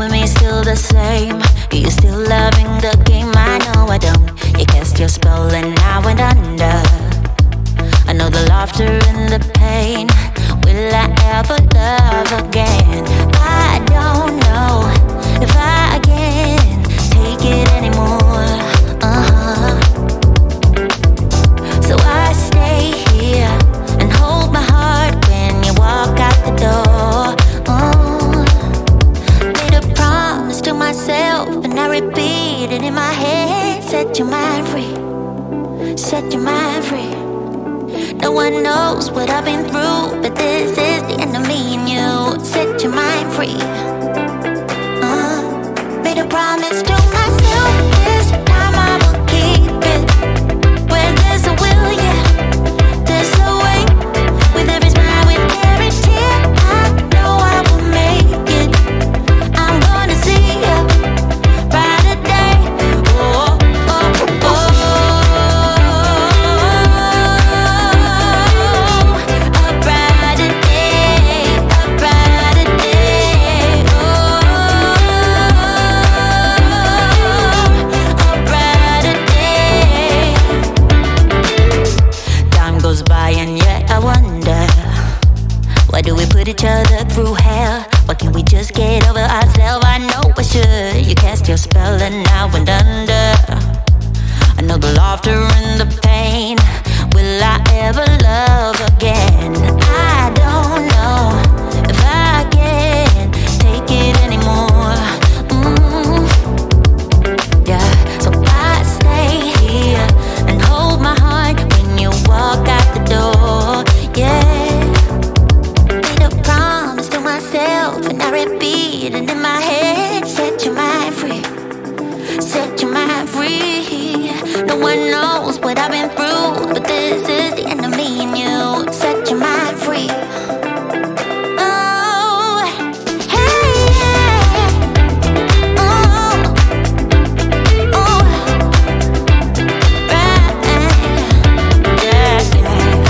with me still the same? Are you still loving the game? I know I don't. You cast your spell and I went under. I know the laughter and the pain. Will I ever love again? I don't know if I can take it anymore. So I stay here and hold my heart when you walk out the door. Made a promise to myself and I repeat it in my head. Set your mind free, set your mind free. No one knows what I've been through, but this is the end of me and you. Set your mind free. Made a promise to myself, this time I will keep it. Where there's a will, yeah, there's a way. With every smile, with every tear, I know I will make it. I'm gonna see a brighter day. Oh, oh, oh. Do we put each other through hell? Why can't we just get over ourselves? I know I should. You cast your spell and I went under. I know the laughter and the pain. Will I ever love again? I don't know if I can take it anymore. Yeah, so I stay here and hold my heart when you walk out the door. Yeah. And I repeat it in my head. Set your mind free, set your mind free. No one knows what I've been through, but this is the end of me and you. Set your mind free. Oh, hey, yeah. Oh, oh, right, yeah, yeah.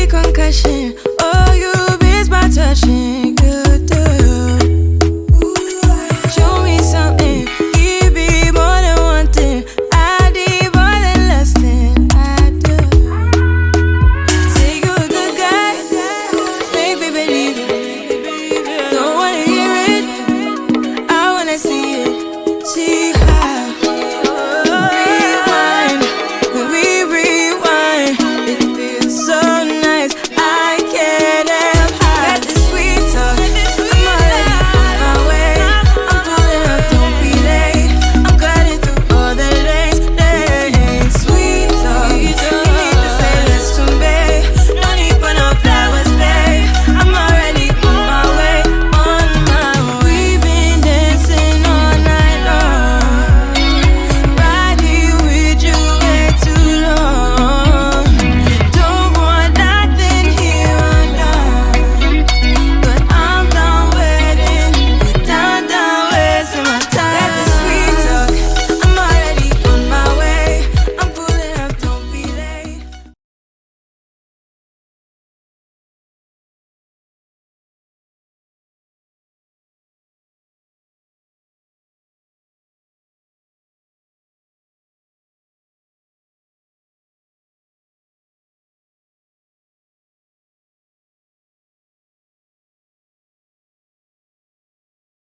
concussion.